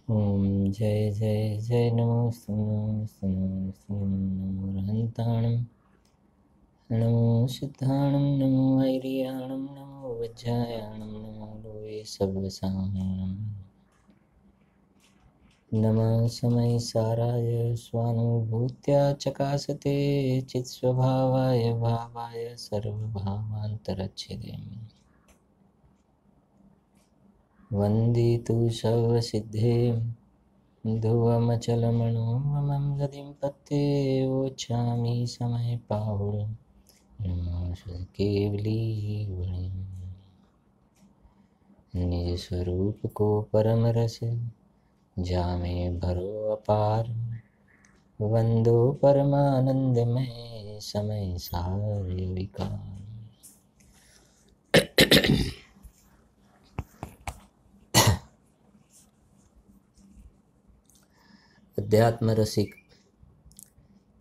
ओम जय जय जय नमो नमो रहंताणं नमो सिद्धाणं नमो ऐरियाणं नमो वज्रायाणं नमो लोये सर्वसाहाणं नमः समय साराय स्वानुभूत्या चकासते चित्स्वभावाय भावाय सर्वभावान्तरच्छेदे वन्दितु सर्वसिद्धे ध्रुवमचलमणोममं गतिं पत्ते वोच्छामि समय पाहुर नमः केवली निज स्वरूप को परम रस जामे भरो अपार वंदो परमानंद में समय सारे विकार। अध्यात्म रसिक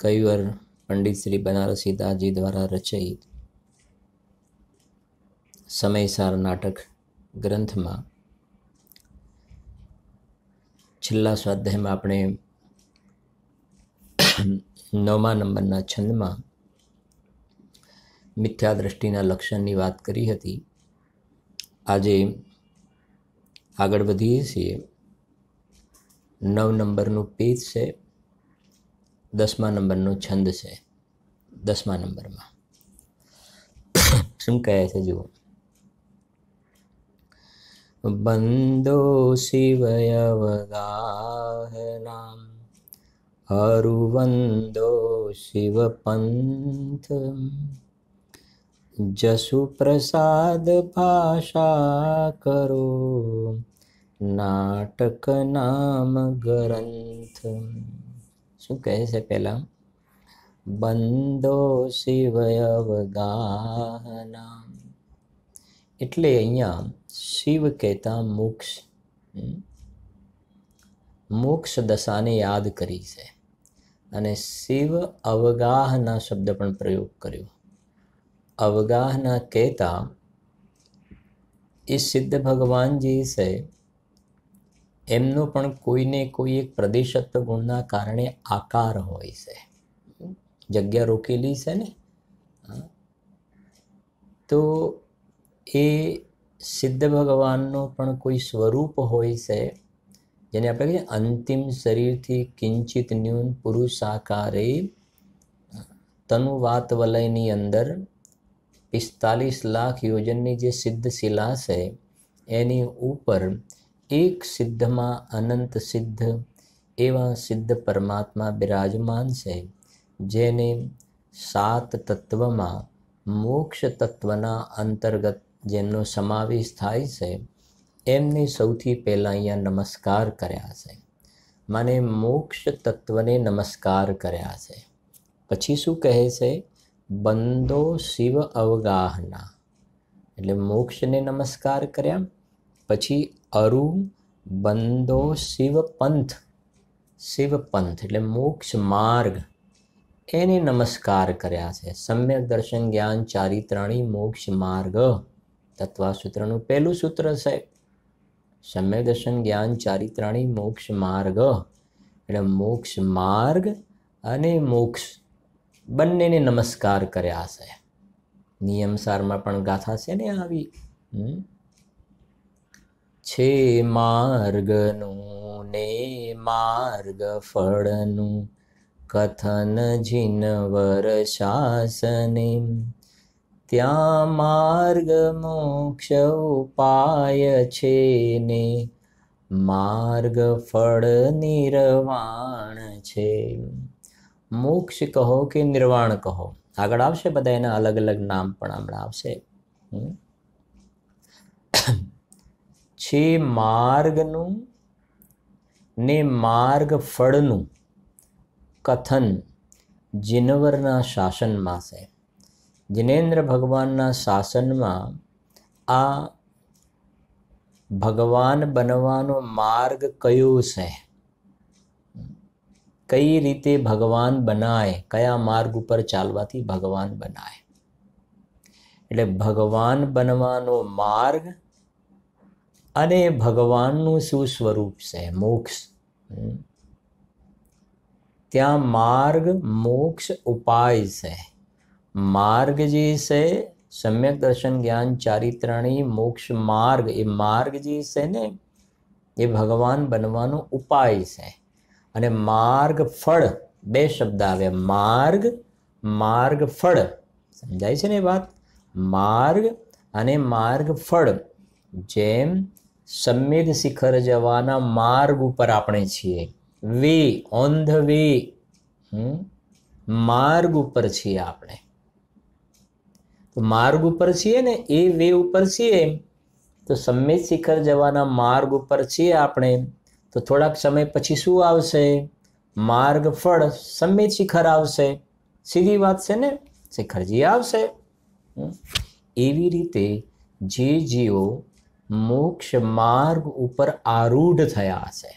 कविवर पंडित श्री बनारसी दास जी द्वारा रचित समयसार नाटक ग्रंथ में छेल्ला स्वाध्याय में अपने 9मा नंबरना छंद में मिथ्या दृष्टिना लक्षणनी वात करी हती। आजे आगळ वधीए छीए। 9 नंबरनु पेज छे, 10मा नंबरनो छंद छे। 10मा नंबर में शुं कहे छे जुओ। बंदो शिवय अवगाहनाम हरुवंदो शिव पंथ जसु प्रसाद भाषा करो नाटक नाम ग्रंथ। શું કહે છે પહેલા? બંધો શિવય અવગાહના, એટલે અહીંયા શિવ કહેતા મોક્ષ મોક્ષ દશાને યાદ કરી છે અને શિવ અવગાહના શબ્દ પણ પ્રયોગ કર્યો। અવગાહના કહેતા એ સિદ્ધ ભગવાનજી છે એમનો પણ કોઈને કોઈ એક પ્રદેશત્વ ગુણના કારણે આકાર હોય છે। જગ્યા રોકેલી છે ને, તો એ સિદ્ધ ભગવાનનો પણ કોઈ સ્વરૂપ હોય છે જેને આપણે કહીએ અંતિમ શરીરથી કિંચિત ન્યૂન પુરુષાકારે તનુવાત વલયની અંદર 45 લાખ યોજનની જે સિદ્ધ શિલા છે એની ઉપર એક સિદ્ધમાં અનંત સિદ્ધ એવા સિદ્ધ પરમાત્મા બિરાજમાન છે, જેને 7 તત્વમાં મોક્ષ તત્વના અંતર્ગત જેમનો સમાવેશ થાય છે એમને સૌથી પહેલા અહીંયા નમસ્કાર કર્યા છે, માને મોક્ષ તત્વને નમસ્કાર કર્યા છે। પછી શું કહે છે? બંધો શિવ અવગાહના, એટલે મોક્ષને નમસ્કાર કર્યા। પછી અરુ બંધો શિવ પંથ, શિવ પંથ એટલે મોક્ષ માર્ગ, એને નમસ્કાર કર્યા છે। સમ્યક દર્શન જ્ઞાન ચારિત્રાણી મોક્ષ માર્ગ તત્વાસૂત્રનું પહેલું સૂત્ર છે। સમ્યક દર્શન જ્ઞાન ચારિત્રાણી મોક્ષ માર્ગ એટલે મોક્ષ માર્ગ અને મોક્ષ બંનેને નમસ્કાર કર્યા છે। નિયમસારમાં પણ ગાથા છે ને આવી, છે માર્ગનું ને માર્ગ ફળનું કથન જીનવર શાસને ત્યાં માર્ગ મોક્ષ ઉપાય છે ને માર્ગ ફળ નિર્વાણ છે। મોક્ષ કહો કે નિર્વાણ કહો, આગળ આવશે બધા એના અલગ અલગ નામ પણ હમણાં આવશે। છે માર્ગનું ને માર્ગ ફળનું કથન જીનવરના શાસનમાં છે। जिनेन्द्र भगवानना शासનમાં आ भगवान बनवानो मार्ग कयो छे, कई रीते भगवान बनाय, कया मार्ग पर चालवाथी भगवान बनाय, એટલે ભગવાન બનવાનો માર્ગ અને ભગવાનનું શું સ્વરૂપ છે? મોક્ષ. ત્યાં માર્ગ મોક્ષ ઉપાય છે. માર્ગ જે છે સમ્યક દર્શન જ્ઞાન ચારિત્રાણી મોક્ષ માર્ગ, એ માર્ગ જે છે ને એ ભગવાન બનવાનો ઉપાય છે. અને માર્ગ ફળ, બે શબ્દ આવે, માર્ગ માર્ગ ફળ. સમજાય છે ને એ વાત? માર્ગ અને માર્ગ ફળ. જેમ સમ્યક શિખર જવાના માર્ગ ઉપર આપણે છીએ, વે, ઓન ધ વે, માર્ગ ઉપર છીએ આપણે. તો માર્ગ ઉપર છીએ ને, એ વે ઉપર છીએ. તો સમ્યક શિખર જવાના માર્ગ ઉપર છીએ આપણે. તો થોડાક સમય પછી શું આવશે? માર્ગ ફળ સમ્યક શિખર આવશે. સીધી વાત છે ને, શિખરજી આવશે. એવી રીતે જે જીવો મોક્ષ માર્ગ ઉપર આરૂઢ થયા હશે,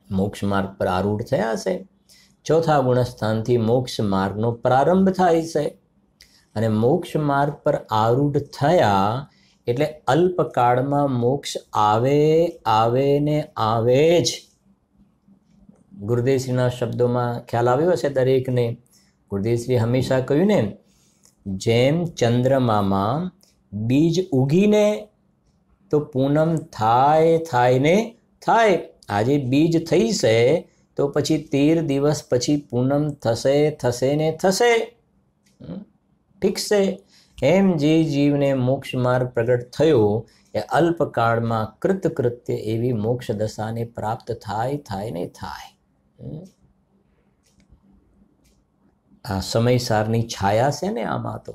મોક્ષ માર્ગ પર આરૂઢ થયા હશે, ચોથા ગુણસ્થાનથી મોક્ષ માર્ગનો પ્રારંભ થાય છે. અને મોક્ષ માર્ગ પર આરૂઢ થયા એટલે અલ્પકાળમાં મોક્ષ આવે ને આવે જ. ગુરુદેવશ્રીના શબ્દોમાં ખ્યાલ આવ્યો હશે દરેકને. ગુરુદેવશ્રી હંમેશા કહ્યું ને, જેમ ચંદ્રમામાં બીજ ઉગીને તો પૂનમ થાય ને થાય. આજે બીજ થઈ છે તો પછી 13 દિવસ પછી પૂનમ થશે ને થશે. ઠીક છે. એમ જે જીવને મોક્ષ માર્ગ પ્રગટ થયો એ અલ્પકાળમાં કૃતકૃત્ય એવી મોક્ષ દશાને પ્રાપ્ત થાય ને થાય. આ સમયસારની છાયા છે ને આમાં. તો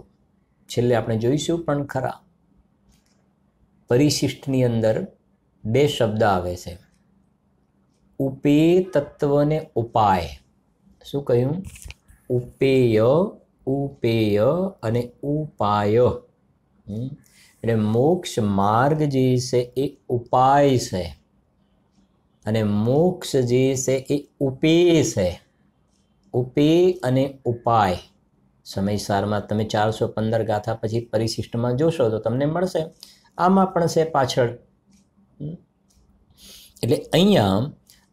છેલ્લે આપણે જોઈશું પણ ખરા. પરિશિષ્ટની અંદર બે શબ્દ આવે છે, ઉપેય તત્વ ને ઉપાય. શું કહ્યું? ઉપેય અને ઉપાય. એટલે મોક્ષ માર્ગ જે છે એ ઉપાય છે અને મોક્ષ જે છે એ ઉપેય છે. ઉપેય અને ઉપાય સમયસારમાં તમે 415 ગાથા પછી પરિશિષ્ટમાં જોશો તો તમને મળશે. આમાં પણ છે પાછળ. એટલે અહીંયા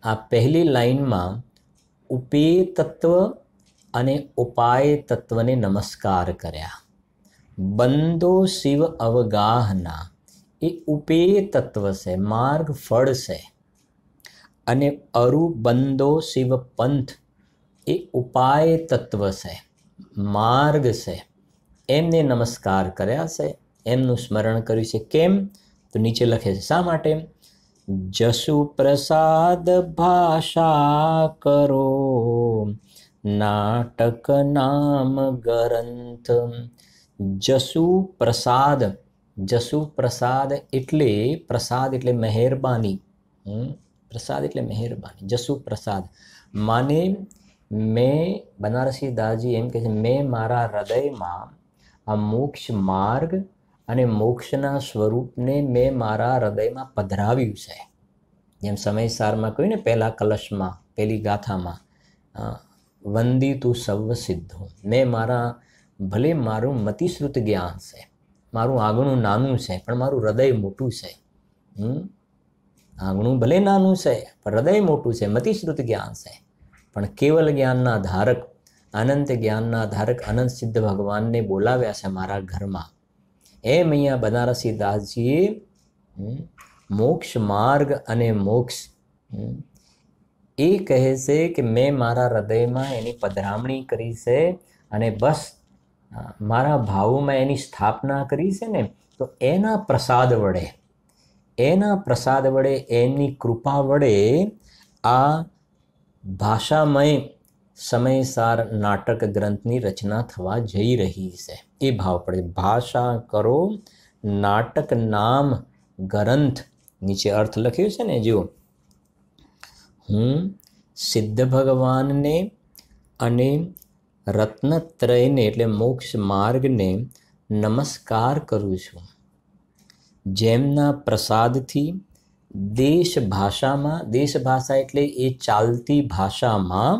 આ પહેલી લાઈનમાં ઉપેય તત્વ અને ઉપાય તત્વને નમસ્કાર કર્યા. બંદો શિવ અવગાહના એ ઉપેય તત્વ છે, માર્ગ ફળ છે. અને અરુબંદો શિવ પંથ એ ઉપાય તત્વ છે, માર્ગ છે. એમને નમસ્કાર કર્યા છે, એમનું સ્મરણ કર્યું છે. કેમ? તો નીચે લખે છે. શા માટે? જસુ પ્રસાદ ભાષા કરો નાટક નામ ગ્રંથ. જસુ પ્રસાદ. જસુ પ્રસાદ એટલે મહેરબાની. પ્રસાદ એટલે મહેરબાની. જસુ પ્રસાદ માને મેં, બનારસી દાસજી એમ કહે છે, મેં મારા હૃદયમાં આ મોક્ષ માર્ગ અને મોક્ષના સ્વરૂપને મેં મારા હૃદયમાં પધરાવ્યું છે. જેમ સમયસારમાં કહ્યું ને, પહેલા કલશમાં, પહેલી ગાથામાં, વંદિતું સર્વ સિદ્ધો. મેં ભલે મારું મતિશ્રુત જ્ઞાન છે, મારું આંગણું નાનું છે પણ મારું હૃદય મોટું છે. આંગણું ભલે નાનું છે પણ હૃદય મોટું છે, મતિશ્રુત જ્ઞાન છે. પણ કેવલ જ્ઞાનના ધારક, અનંત જ્ઞાનના ધારક અનંત સિદ્ધ ભગવાનને બોલાવ્યા છે મારા ઘરમાં. એમ અહીંયા બનારસી દાસજીએ મોક્ષ માર્ગ અને મોક્ષ એ કહે છે કે મેં મારા હૃદયમાં એની પધરામણી કરી છે અને બસ મારા ભાવોમાં એની સ્થાપના કરી છે ને. તો એના પ્રસાદ વડે, એમની કૃપા વડે આ ભાષામય સમયસાર નાટક ગ્રંથની રચના થવા જઈ રહી છે. એ ભાવ પડે. ભાષા કરો નાટક નામ ગ્રંથ. નીચે અર્થ લખ્યો છે ને, જો હું સિદ્ધ ભગવાનને અને રત્નત્રયને એટલે મોક્ષ માર્ગને નમસ્કાર કરું છું, જેમના પ્રસાદથી દેશ ભાષામાં, દેશ ભાષા એટલે એ ચાલતી ભાષામાં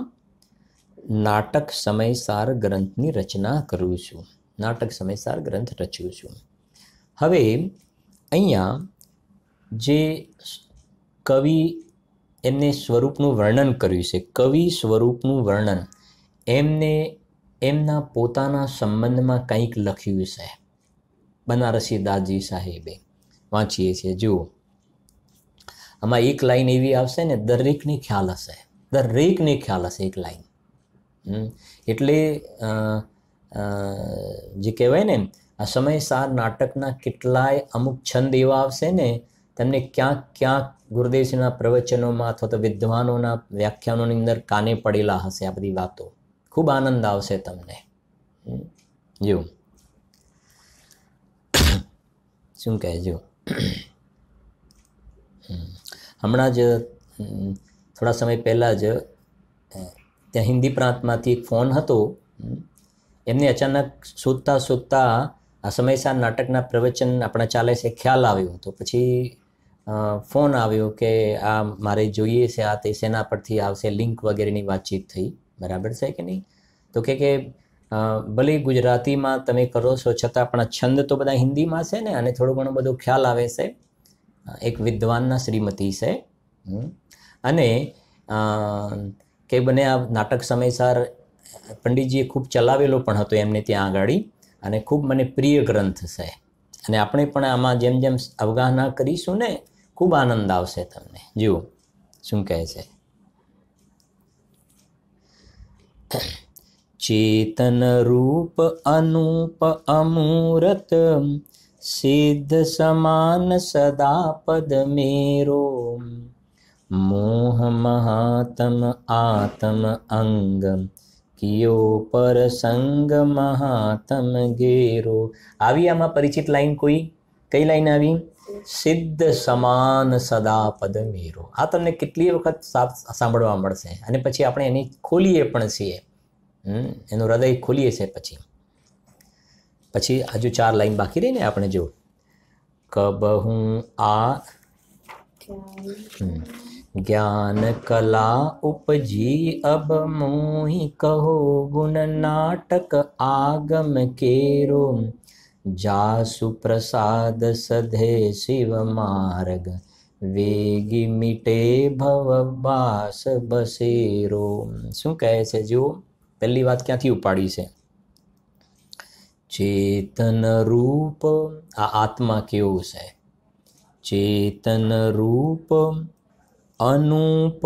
નાટક સમયસાર ગ્રંથની રચના કરું છું. નાટક સમયસાર ગ્રંથ રચ્યું છું. હવે અહીંયા જે કવિ એમને સ્વરૂપનું વર્ણન કર્યું છે, કવિ સ્વરૂપનું વર્ણન એમને એમના પોતાના સંબંધમાં કંઈક લખ્યું છે. બનારસી દાસજી સાહેબે વાંચીએ છીએ. જુઓ, આમાં એક લાઈન એવી આવશે ને, દરેકને ખ્યાલ હશે, દરેકને ખ્યાલ હશે એક લાઈન. એટલે જે કહેવાય ને, આ સમયસાર નાટકના કેટલાય અમુક છંદ એવા આવશે ને, તમને ક્યાંક ક્યાંક ગુરુદેવસિંહના પ્રવચનોમાં અથવા તો વિદ્વાનોના વ્યાખ્યાનોની અંદર કાને પડેલા હશે આ બધી વાતો. ખૂબ આનંદ આવશે તમને. જો શું કહે, જો હમણાં જ થોડા સમય પહેલાં જ ત્યાં હિન્દી પ્રાંતમાંથી એક ફોન હતો. એમને અચાનક શોધતા શોધતા આ સમયસાર નાટકના પ્રવચન આપણા ચાલે છે ખ્યાલ આવ્યો. તો પછી ફોન આવ્યો કે આ મારે જોઈએ છે, આ તે શેના પરથી આવશે, લિંક વગેરેની વાતચીત થઈ. બરાબર છે કે નહીં? તો કે ભલે ગુજરાતીમાં તમે કરો છો છતાં પણ છંદ તો બધા હિન્દીમાં છે ને, અને થોડો ઘણો બધો ખ્યાલ આવે છે. એક વિદ્વાનના શ્રીમતી છે, અને કે બને આ નાટક સમયસાર પંડિતજીએ ખૂબ ચલાવેલો પણ હતો એમને ત્યાં આગળ, અને ખૂબ મને પ્રિય ગ્રંથ છે. અને આપણે પણ આમાં જેમ જેમ અવગાહના કરીશું ને, ખૂબ આનંદ આવશે તમને. જુઓ શું કહે છે. ચેતન રૂપ અનુપ અમૂરત સિદ્ધ સમાન સદા પદ મેરો મોહ મહાતમ આતમ અંગ કિયો પર સંગ મહાતમ ગેરો. આવી આમાં પરિચિત લાઈન કોઈ? કઈ લાઈન આવી? સિદ્ધ સમાન સદા પદ મેરો. આ તમને કેટલી વખત સાંભળવા મળશે, અને પછી આપણે એની ખોલીએ પણ છીએ, એનું હૃદય ખોલીએ છીએ. પછી હજુ 4 લાઈન બાકી રહી ને આપણે. જો કબહું આ ज्ञान कला उपजी अब मोहि कहो गुण नाटक आगम केरो जासु प्रसाद सधे शिव मार्ग वेगी मिटे भव बास बसेरो. શું કહે છે? જો પહેલી વાત ક્યાંથી ઉપાડી છે? ચેતન રૂપ, આ આત્મા કેવું છે? ચેતન રૂપ અનુપ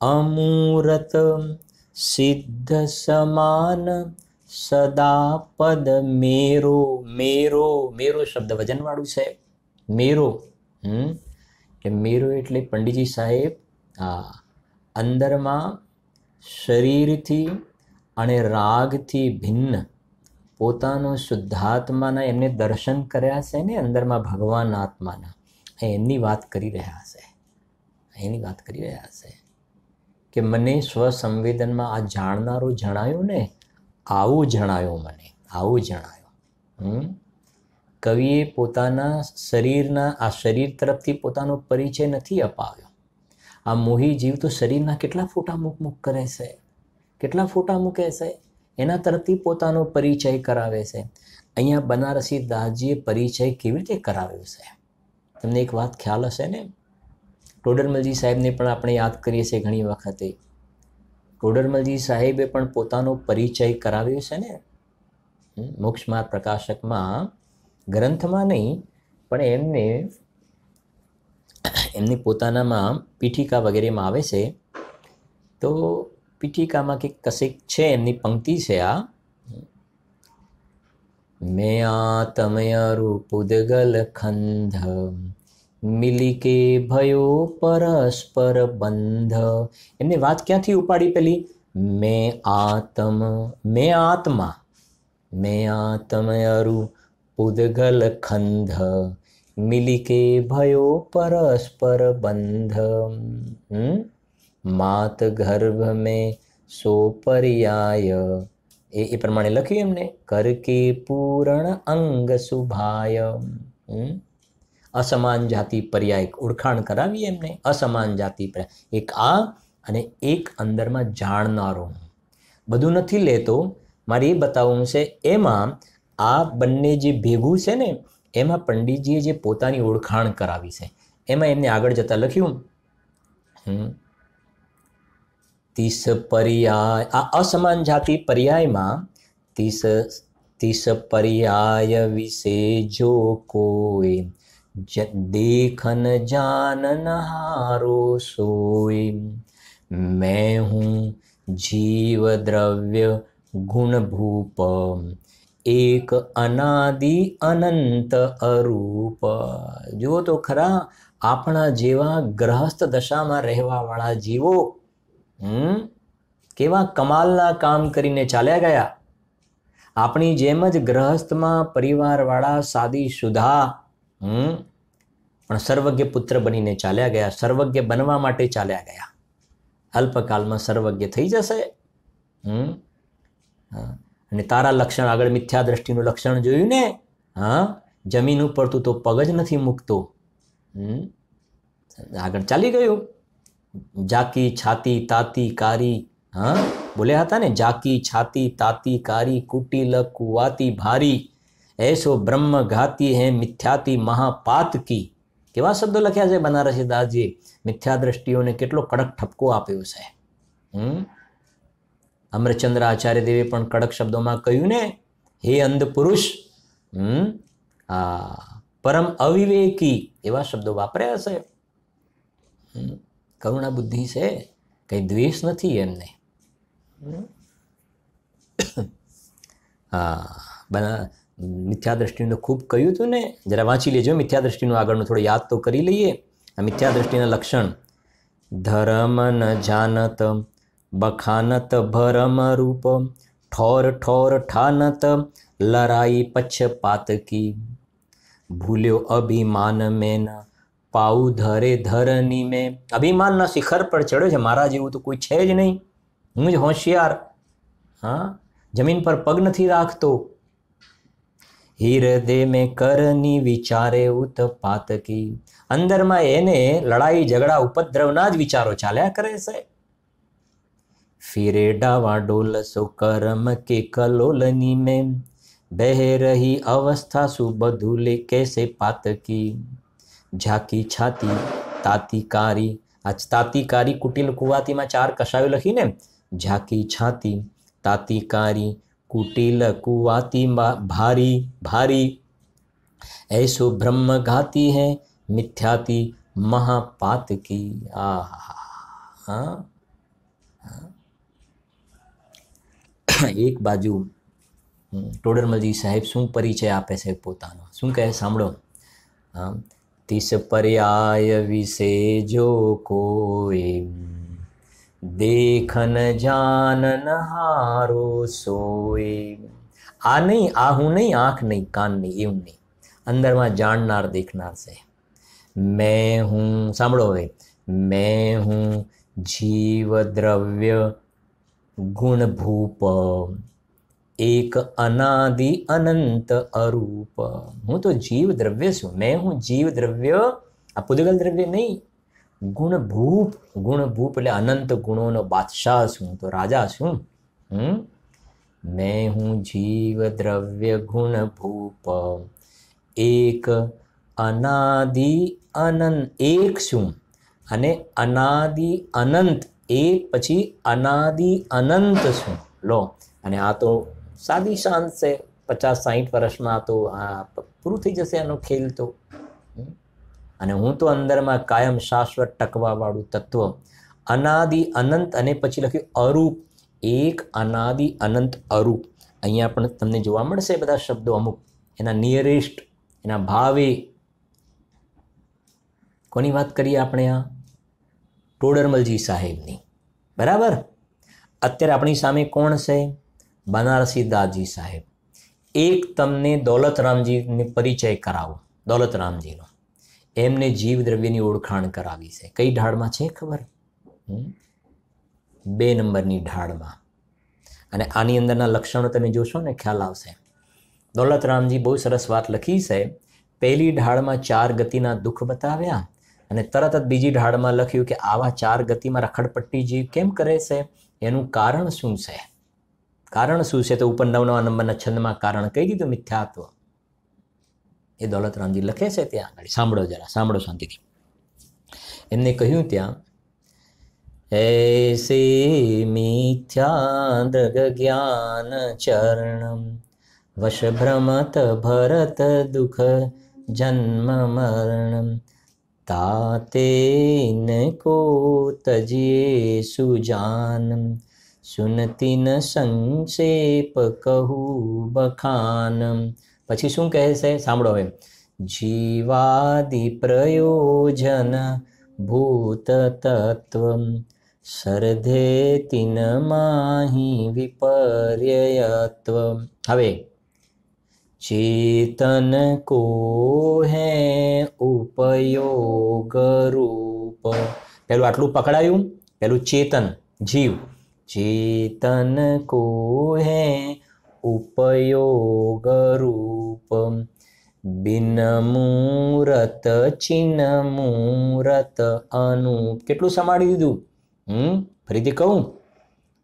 અમૂરત સિદ્ધ સમાન સદા પદ મેરો. મેરો, મેરો શબ્દ વજનવાળું છે. મેરો એટલે મેરો એટલે પંડિતજી સાહેબ અંદરમાં શરીરથી અને રાગથી ભિન્ન પોતાનો શુદ્ધાત્માના એમને દર્શન કર્યા છે ને, અંદરમાં ભગવાન આત્માના, એમની વાત કરી રહ્યા છે. એની વાત કરી રહ્યા છે કે મને સ્વસંવેદનમાં આ જાણનારો જણાયો ને, આવું જણાયો મને, આવું જણાયો. કવિએ પોતાના શરીરના, આ શરીર તરફથી પોતાનો પરિચય નથી અપાવ્યો. આ મોહી જીવ તો શરીરના કેટલા ફોટા મૂક કરે છે, કેટલા ફોટા મૂકે છે, એના તરફથી પોતાનો પરિચય કરાવે છે. અહીંયા બનારસી દાસજીએ પરિચય કેવી રીતે કરાવ્યો છે? તમને એક વાત ખ્યાલ હશે ને, ટોડરમલજી સાહેબને પણ આપણે યાદ કરીએ છીએ ઘણી વખતે. ટોડરમલજી સાહેબે પણ પોતાનો પરિચય કરાવ્યો છે ને, મોક્ષમાર્ગ પ્રકાશકમાં, ગ્રંથમાં નહીં પણ એમને પોતાનામાં પીઠિકા વગેરેમાં આવે છે. તો પીઠિકામાં કે કશેક છે એમની પંક્તિ છે આ, મેં આતમયરુ પુદગલ ખંધ મિલિકે ભયો પરસ્પર બંધ. એમને વાત ક્યાંથી ઉપાડી? પેલી મેં આત્મા, મેં આત્મયરુ પુદગલ ખંધ મિલિકે ભયો પરસ્પર બંધ માત ગર્ભ મેં સો પર્યાય. એ પ્રમાણે લખ્યું એમને, કર કે પૂર્ણ અંગ શુભાય. અસમાન જાતિ પર્યાય ઓળખાણ કરાવી એમને, અસમાન જાતિ પર્યાય, એક આ અને એક અંદરમાં જાણનારો. બધું નથી લેતો, મારે એ બતાવવું છે. એમાં આ બંને જે ભેગું છે ને, એમાં પંડિતજીએ જે પોતાની ઓળખાણ કરાવી છે, એમાં એમને આગળ જતા લખ્યું તીસ પર્યાય, આ અસમાન જાતિ પર્યાયમાં તીસ પર્યાય વિશે જો કોઈ देखन जानन हारो सोई, मैं हूँ जीव द्रव्य गुण भूप, एक अनादि अनंत अरूप। जो तो खरा આપણા જેવા ગ્રહસ્થ દશામાં રહેવાવાળા જીવો કેવા કમાલના કામ કરીને ચાલ્યા ગયા. આપણી જેમ જ ગ્રહસ્થમાં પરિવારવાળા સાદી સુધા પણ સર્વજ્ઞ પુત્ર બનીને ચાલ્યા ગયા, સર્વજ્ઞ બનવા માટે ચાલ્યા ગયા. અલ્પકાલમાં સર્વજ્ઞ થઈ જશે. અને તારા લક્ષણ આગળ મિથ્યા દ્રષ્ટિનું લક્ષણ જોયું ને. હા, જમીન ઉપર તું તો પગ જ નથી મૂકતો. આગળ ચાલી ગયું. જાકી છાતી તાતી કારી, હા બોલ્યા હતા ને, જાકી છાતી તાતી કારી કુટિલ કુવાતી ભારી, ऐसो ब्रह्म घाती है मिथ्याति महापात की. કેવા શબ્દો લખ્યા છે બનારસી દાસજી. મિથ્યા દ્રષ્ટિઓને કેટલો કડક ઠપકો આપ્યો છે. અમરચંદ્ર આચાર્ય દેવે પણ કડક શબ્દોમાં કહ્યું ને, હે અંધ પુરુષ, પરમ અવિવેકી, એવા શબ્દો વાપર્યા છે. કરુણા બુદ્ધિ છે, કઈ દ્વેષ નથી એમને. મિથ્યા દ્રષ્ટિનું ખૂબ કહ્યું હતું ને, જરા વાંચી લેજો મિથ્યા દ્રષ્ટિનું આગળનું, થોડું યાદ તો કરી લઈએ. આ મિથ્યા દ્રષ્ટિના લક્ષણ: ધર્મ ન જાનત બખાનત ભરમ રૂપ, ઠોર ઠોર ઠાનત લરાઈ પક્ષપાત કી, ભૂલ્યો અભિમાન મેં પાઉ ધરે ધરની મેં. અભિમાનના શિખર પર ચડ્યો છે, મારા જેવું તો કોઈ છે જ નહીં, હું જ હોશિયાર. હા, જમીન પર પગ નથી રાખતો. હિરદે મેં કરની વિચારે ઉતપાતકી, અંદરમાં એને લડાઈ ઝઘડા ઉપદ્રવના જ વિચારો ચાલ્યા કરે છે. ફિરે ડાવા ડોલ સો કર્મ કે કલોલની મેં, બહે રહી અવસ્થા સુ બધુલે કેસે પાતકી, ઝાકી છાતી તાતીકારી. આ તાતીકારી કુટિલ કુવાતીમાં 4 કશાયો લખીને, ઝાકી છાતી તાતીકારી कुटिल कुवाती भारी भारी, ऐसो ब्रह्म घाती है मिथ्याति महापात की. એક બાજુ ટોડરમલજી સાહેબ શું પરિચય આપે છે પોતાનો, શું કહે સાંભળો. તીસ પર્યાય વિશે જો કોઈ देखन जानन हारो सोए. આ નહીં, આ હું નહીં, આંખ નહીં, કાન નહીં, એવું નહીં. અંદરમાં જાણનાર દેખનાર છે. મેં હું, સાંભળો હવે, મેં હું જીવ દ્રવ્ય ગુણ ભૂપ, એક અનાદિ અનંત અરૂપ. હું તો જીવ દ્રવ્ય છું. મેં હું જીવ દ્રવ્ય, આ પૂદગલ દ્રવ્ય નહીં. ગુણભૂપ, ગુણભૂપ એટલે અનંત ગુણોનો બાદશાહ છું, તો રાજા છું. મેં હું જીવ દ્રવ્ય ગુણભૂપ, એક અનાદિ અનંત, એક છું અને અનાદિ અનંત, એક પછી અનાદિ અનંત છું. લો, અને આ તો સાદી શાંત છે. 50-60 વર્ષમાં તો આ પૂરું થઈ જશે આનો ખેલ તો. અને હું તો અંદરમાં કાયમ શાશ્વત ટકવાવાળું તત્વ, અનાદિ અનંત, અને પછી લખ્યું અરૂપ, એક અનાદિ અનંત અરૂપ. અહીંયા પણ તમને જોવા મળશે બધા શબ્દો, અમુક એના નિયરેસ્ટ, એના ભાવે. કોની વાત કરીએ આપણે? આ ટોડરમલજી સાહેબની. બરાબર. અત્યારે આપણી સામે કોણ છે? બનારસી દાસજી સાહેબ. એક તમને દોલતરામજીને પરિચય કરાવો, દોલતરામજીનો. એમને જીવ દ્રવ્યની ઓળખાણ કરાવી છે. કઈ ઢાળમાં છે ખબર? 2 નંબરની ઢાળમાં. અને આની અંદરના લક્ષણો તમે જોશો ને ખ્યાલ આવશે. દોલતરામજી બહુ સરસ વાત લખી છે. પહેલી ઢાળમાં 4 ગતિના દુઃખ બતાવ્યા, અને તરત જ બીજી ઢાળમાં લખ્યું કે આવા 4 ગતિમાં રખડપટ્ટી જીવ કેમ કરે છે, એનું કારણ શું છે. કારણ શું છે? તો ઉપર 9 નંબરના છંદમાં કારણ કહી દીધું, મિથ્યાત્વ. એ દોલતરામજી લખે છે ત્યાં આગળ. સાંભળો જરા, સાંભળો શાંતિથી. એમને કહ્યું ત્યાં, ऐसे मिथ्या दृग ज्ञान चरणम वश भ्रमत भरत दुख जन्म मरणम ताते इनको तजिए सुजानम सुनती न संक्षेप कहूँ बखानम. પછી શું કહે છે સાંભળો હવે. જીવાદિ પ્રયોજન ભૂત તત્વ સરધે તિન માહી વિપર્યયત્વ. હવે ચેતન કો હે ઉપયોગ રૂપ. પેલું આટલું પકડાયું. પેલું ચેતન જીવ. ચેતન કો હે ઉપયોગ રૂપ બિન મૂરત ચિન મૂરત અનુપ. કેટલું સંભાળી દીધું? ફરીથી કહું.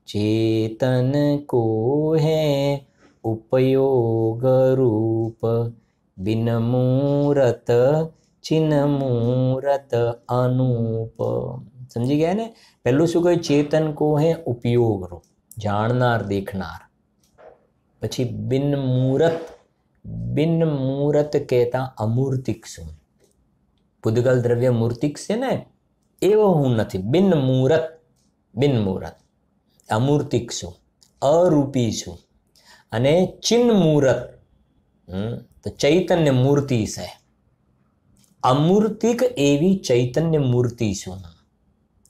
ચેતન કો હે ઉપયોગ રૂપ બિન મૂરત ચિન મૂરત અનુપ. સમજી ગયા ને? પહેલું શું કહ્યું? ચેતન કો હે ઉપયોગ રૂપ, જાણનાર દેખનાર. પછી બિન મૂરત. બિન મૂરત કહેતા અમૂર્તિક છું. પૂદગલ દ્રવ્ય મૂર્તિક છે ને, એવો હું નથી. બિન મૂરત. બિન મૂરત અમૂર્તિક છું, અરૂપી છું. અને ચિન મૂરત તો ચૈતન્ય મૂર્તિ છે. અમૂર્તિક એવી ચૈતન્ય મૂર્તિ છું,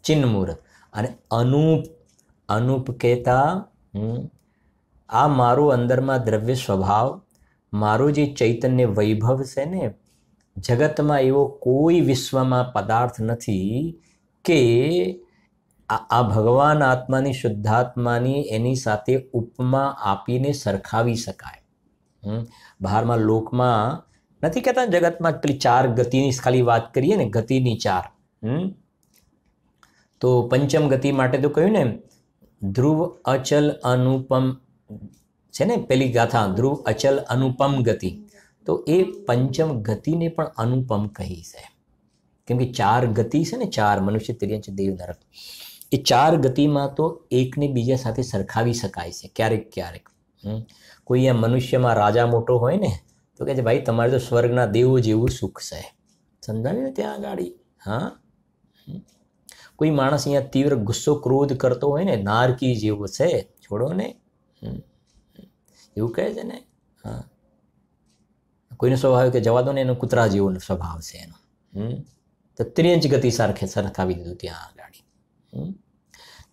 ચિન મૂરત. અને અનુપ. અનુપ કહેતા આ મારું અંદરમાં દ્રવ્ય સ્વભાવ, મારું જે ચૈતન્ય વૈભવ છે ને, જગતમાં એવો કોઈ વિશ્વમાં પદાર્થ નથી કે આ ભગવાન આત્માની, શુદ્ધાત્માની એની સાથે ઉપમા આપીને સરખાવી શકાય. બહારમાં લોકમાં નથી કહેતા, જગતમાં પેલી 4 ગતિની ખાલી વાત કરીએ ને, ગતિની 4. તો પંચમ ગતિ માટે તો કહ્યું ને, ધ્રુવ અચલ અનુપમ છે ને પેલી ગાથા, ધ્રુવ અચલ અનુપમ ગતિ. તો એ પંચમ ગતિને પણ અનુપમ કહી છે. કેમ કે 4 ગતિ છે ને, 4 મનુષ્ય, તિર્યંચ, દેવ, નરક. એ 4 ગતિમાં તો એકને બીજા સાથે સરખાવી શકાય છે ક્યારેક ક્યારેક. કોઈ આ મનુષ્યમાં રાજા મોટો હોય ને તો કહે છે, ભાઈ તમારે તો સ્વર્ગના દેવો જેવું સુખ છે. સમજાવ્યું ત્યાં ગાડી? હા. કોઈ માણસ અહીંયા તીવ્ર ગુસ્સો ક્રોધ કરતો હોય ને, નારકી જેવો છે, છોડો ને, એવું કહે છે ને. હા. કોઈનો સ્વભાવ કે જવા દો ને, એનો કૂતરા જેવો સ્વભાવ છે એનો. તો ત્રિયંચ ગતિ સાથે સરખાવી દીધું ત્યાં ગાડી.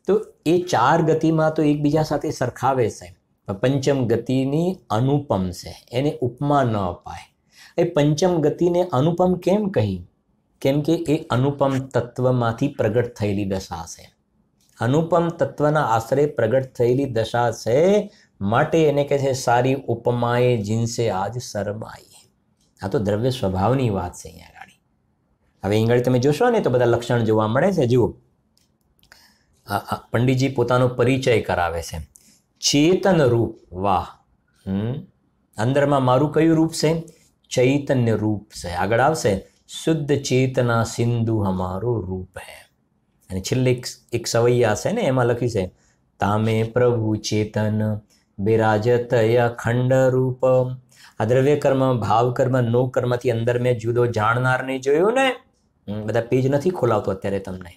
તો એ 4 ગતિમાં તો એકબીજા સાથે સરખાવે છે. પંચમ ગતિની અનુપમ છે, એને ઉપમા ન અપાય. એ પંચમ ગતિને અનુપમ કેમ કહી? કેમ કે એ અનુપમ તત્વમાંથી પ્રગટ થયેલી દશા છે. અનુપમ તત્વના આશ્રય પ્રગટ થયેલી દશા છે, માટે એને કહે છે સારી ઉપમાએ જીનસે આજ શરમાઈ. આ તો દ્રવ્ય સ્વભાવની વાત છે અહીંયા ગાડી. હવે અહીં ગાડી તમે જોશો ને તો બધા લક્ષણ જોવા મળે છે. જુઓ, પંડિતજી પોતાનો પરિચય કરાવે છે. ચેતન રૂપ. વાહ. અંદરમાં મારું કયું રૂપ છે? ચૈતન્ય રૂપ છે. આગળ આવશે, શુદ્ધ ચેતના સિંધુ હમારો રૂપ હૈ. અને છેલ્લે એક સવૈયા છે ને, એમાં લખ્યું છે, તામે પ્રભુ ચેતન બિરાજત અખંડ રૂપ. આ દ્રવ્ય કર્મ, ભાવ કર્મ, નો કર્મથી અંદર મેં જુદો જાણનાર નહીં જોયું ને. બધા પેજ નથી ખોલાવતો અત્યારે તમને.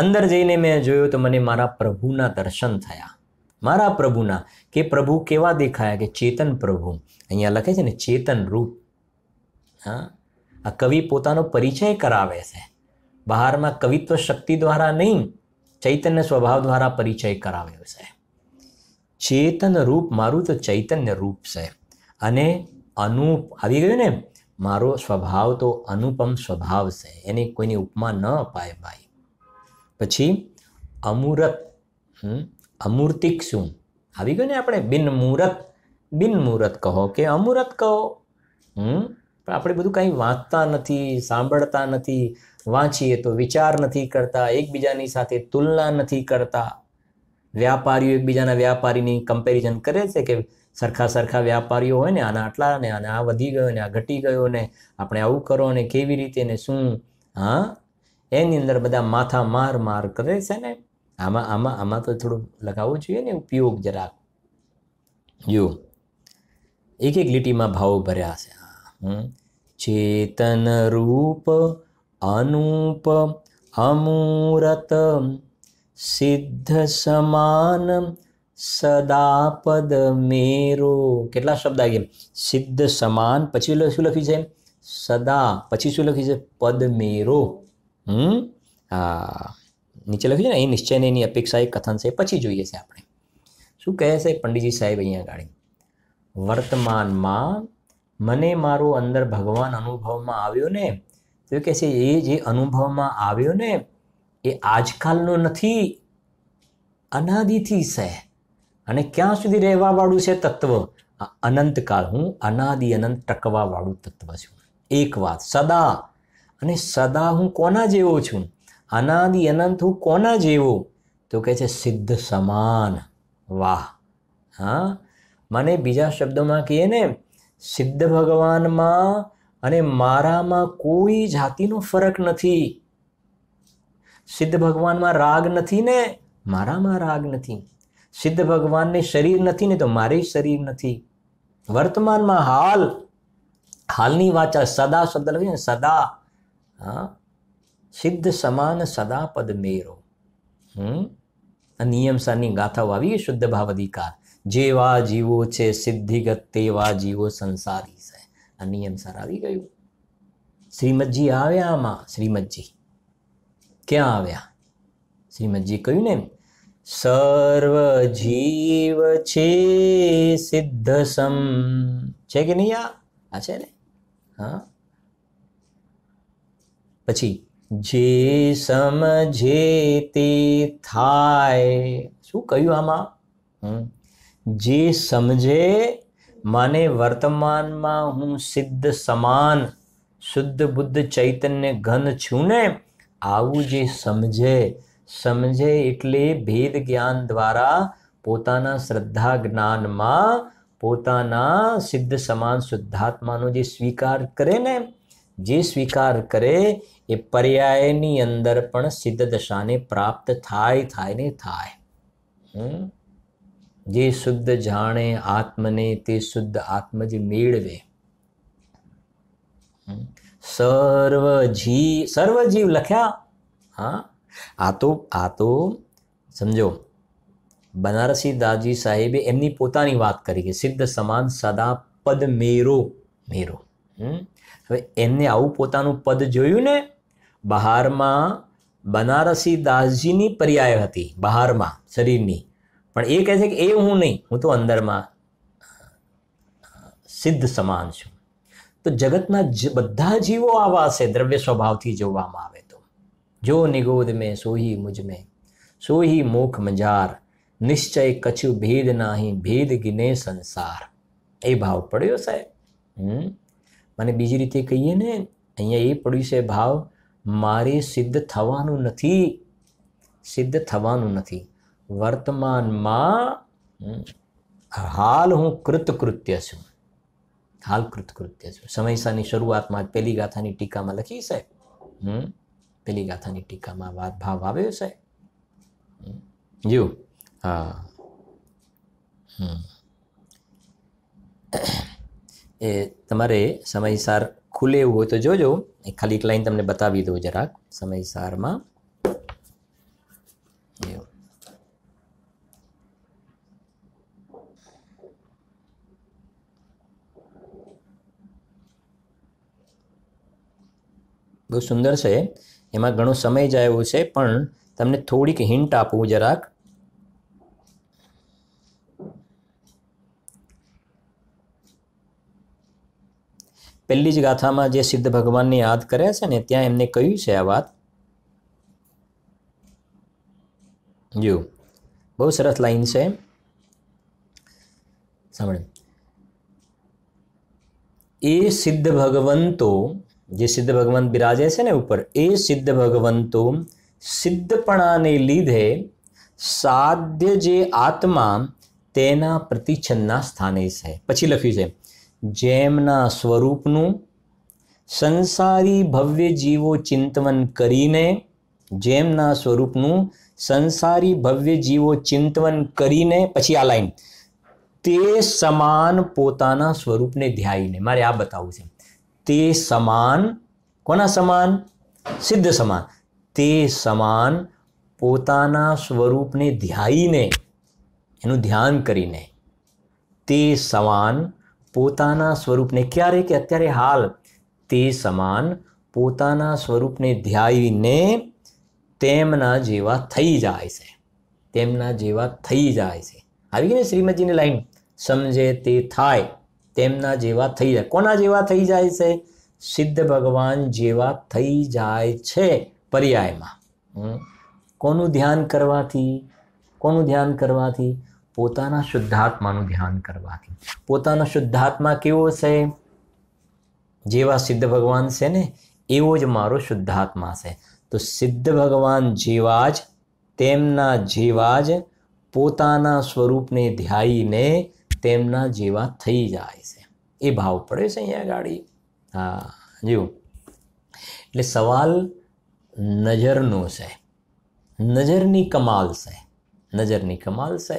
અંદર જઈને મેં જોયું તો મને મારા પ્રભુના દર્શન થયા. મારા પ્રભુના, કે પ્રભુ કેવા દેખાયા? કે ચેતન પ્રભુ. અહીંયા લખે છે ને ચેતન રૂપ. હા, આ કવિ પોતાનો પરિચય કરાવે છે. બહારમાં કવિત્વ શક્તિ દ્વારા નહીં, ચૈતન્ય સ્વભાવ દ્વારા પરિચય કરાવ્યો છે. ચેતન રૂપ, મારું તો ચૈતન્ય રૂપ છે. અને અનુપ આવી ગયું ને, મારો સ્વભાવ તો અનુપમ સ્વભાવ છે, એની કોઈની ઉપમા ન અપાય ભાઈ. પછી અમૂરત, અમૂર્તિક શું આવી ગયું ને. આપણે બિન મૂરત, બિન મૂરત કહો કે અમૂરત કહો. પણ આપણે બધું કંઈ વાંચતા નથી, સાંભળતા નથી. વાંચીએ તો વિચાર નથી કરતા, એકબીજાની સાથે તુલના નથી કરતા. વ્યાપારીઓ એકબીજાના વ્યાપારીની કમ્પેરિઝન કરે છે કે સરખા સરખા વ્યાપારીઓ હોય ને, આના આટલા ને, આ વધી ગયો ને, આ ઘટી ગયો ને, આપણે આવું કરો ને, કેવી રીતે ને શું. હા, એની અંદર બધા માથા માર માર કરે છે ને. આમાં આમાં આમાં તો થોડું લગાવવું જોઈએ ને ઉપયોગ જરાક. જો એક એક લીટીમાં ભાવો ભર્યા છે. ચેતન રૂપ અનુપ અમૂરત સિદ્ધ સમાન સદા પદ મેરો. કેટલા શબ્દ આવી ગયા? સિદ્ધ સમાન, પછી શું લખ્યું છે? સદા, પછી શું લખ્યું છે? પદ મેરો. હા, નીચે લખ્યું છે ને, એ નિશ્ચયને એની અપેક્ષા એ કથન છે. પછી જોઈએ છે આપણે શું કહે છે પંડિતજી સાહેબ અહીંયા ગાડી. વર્તમાનમાં મને મારો અંદર ભગવાન અનુભવમાં આવ્યો ને, તો કહે છે એ જે અનુભવમાં આવ્યો ને એ આજકાલનો નથી, અનાદિથી છે. અને ક્યાં સુધી રહેવા વાળું છે તત્વ? અનંતકાળ. હું અનાદિ અનંત ટકવા વાળું તત્વ છું. એક વાત સદા. અને સદા હું કોના જેવો છું? અનાદિ અનંત હું કોના જેવો? તો કહે છે સિદ્ધ સમાન. વાહ. હા, મને બીજા શબ્દોમાં કહીએ ને, સિદ્ધ ભગવાનમાં અને મારામાં કોઈ જાતિનો ફરક નથી. સિદ્ધ ભગવાનમાં રાગ નથી ને મારામાં રાગ નથી. સિદ્ધ ભગવાનને શરીર નથી ને તો મારે શરીર નથી. વર્તમાનમાં હાલ, હાલની વાચા સદા શબ્દ લખે ને, સદા. હા, સિદ્ધ સમાન સદા પદ મેરો. નિયમ સારની ગાથાઓ આવી ગઈ. શુદ્ધ ભાવ અધિકાર. જેવા જીવો છે સિદ્ધિગત તેવા જીવો સંસારી છે. આ નિયમ સાર આવી ગયું. શ્રીમદજી આવ્યા આમાં. શ્રીમદજી ક્યાં આવ્યા? શ્રીમદજી કહ્યું ને, સર્વ જીવ છે સિદ્ધ સમ. છે કે નહીં? આ છે ને. હા, પછી જે સમજે તે થાય. શું કહ્યું આમાં? જે સમજે, માને વર્તમાનમાં હું સિદ્ધ સમાન શુદ્ધ બુદ્ધ ચૈતન્ય ઘન છું ને, આવું જે સમજે. સમજે એટલે ભેદ જ્ઞાન દ્વારા પોતાના શ્રદ્ધા જ્ઞાનમાં પોતાના સિદ્ધ સમાન શુદ્ધાત્માનો જે સ્વીકાર કરે ને, જે સ્વીકાર કરે એ પર્યાયની અંદર પણ સિદ્ધ દશાને પ્રાપ્ત થાય ને થાય. જે શુદ્ધ જાણે આત્મને તે શુદ્ધ આત્મ જ મેળવે. સર્વ જીવ લખ્યા. હા, આ તો સમજો, બનારસી દાસજી સાહેબે એમની પોતાની વાત કરી કે સિદ્ધ સમાન સદા પદ મેરો મેરો. હવે એમને આવું પોતાનું પદ જોયું ને. બહારમાં બનારસી દાસજીની પર્યાય હતી, બહારમાં શરીરની, પણ એ કહે છે કે એ હું નહીં, હું તો અંદરમાં સિદ્ધ સમાન છું. તો જગતના બધા જીવો આવા છે દ્રવ્ય સ્વભાવથી જોવામાં આવે તો. જો નિગોદ મેં સોહી મુજ મેં, સોહી મોખ મજાર, નિશ્ચય કછુ ભેદ નાહી, ભેદ ગિને સંસાર. એ ભાવ પડ્યો સાહેબ. મને બીજી રીતે કહીએ ને, અહીંયા એ પડ્યું છે ભાવ, મારે સિદ્ધ થવાનું નથી. સિદ્ધ થવાનું નથી. વર્તમાનમાં હાલ હું કૃતકૃત્ય છું. હાલ કૃતકૃત્ય છું. સમયસાની શરૂઆતમાં પહેલી ગાથાની ટીકામાં લખી સાહેબ. પહેલી ગાથાની ટીકામાં વાત ભાવ આવ્યો છે. જો હા, એ તમારે સમયસાર ખુલે એવું હોય તો જોજો. ખાલી એક લાઈન તમને બતાવી દઉં જરાક સમયસારમાં. બહુ સુંદર છે. એમાં ઘણો સમય જાય એવું છે, પણ તમને થોડીક હિન્ટ આપું જરાક. પહેલી જ ગાથામાં જે સિદ્ધ ભગવાનને યાદ કર્યા છે ને, ત્યાં એમને કહ્યું છે આ વાત. જો બહુ સરસ લાઈન છે, સાંભળે. એ સિદ્ધ ભગવંતો, જે સિદ્ધ ભગવાન બિરાજે છે ને ઉપર, એ સિદ્ધ ભગવંતો સિદ્ધપણાને લીધે સાધ્ય જે આત્મા તેના પ્રતિચ્છન્નના સ્થાને છે. પછી લખ્યું છે, જેમના સ્વરૂપનું સંસારી ભવ્ય જીવો ચિંતવન કરીને, જેમના સ્વરૂપનું સંસારી ભવ્ય જીવો ચિંતવન કરીને, પછી આ લાઈન, તે સમાન પોતાના સ્વરૂપને ધ્યાઈને. મારે આ બતાવવું છે. તે સમાન, કોના સમાન? સિદ્ધ સમાન. તે સમાન પોતાના સ્વરૂપને ધ્યાઈને, એનું ધ્યાન કરીને, તે સમાન પોતાના સ્વરૂપને, ક્યારે? કે અત્યારે, હાલ. તે સમાન પોતાના સ્વરૂપને ધ્યાઈને તેમના જેવા થઈ જાય છે. તેમના જેવા થઈ જાય છે. આવી ગઈ ને શ્રીમદજીની લાઈન, સમજે તે થાય, તેમના જેવા થઈ જાય. કોના જેવા થઈ જાય છે? સિદ્ધ ભગવાન જેવા થઈ જાય છે. પર્યાયમાં કોનું ધ્યાન કરવાથી? કોનું ધ્યાન કરવાથી? પોતાના શુદ્ધાત્માનું ધ્યાન કરવાથી. પોતાનો શુદ્ધાત્મા કેવો છે? જેવા સિદ્ધ ભગવાન છે ને એવો જ મારો શુદ્ધાત્મા છે. તો સિદ્ધ ભગવાન જેવા જ, તેમના જેવા જ પોતાના સ્વરૂપને ધ્યાઈને તેમના જેવા થઈ જાય છે. એ ભાવ પડે છે અહીંયા ગાડી. હા, જો એટલે સવાલ નજરનો છે. નજરની કમાલ છે. નજરની કમાલ છે.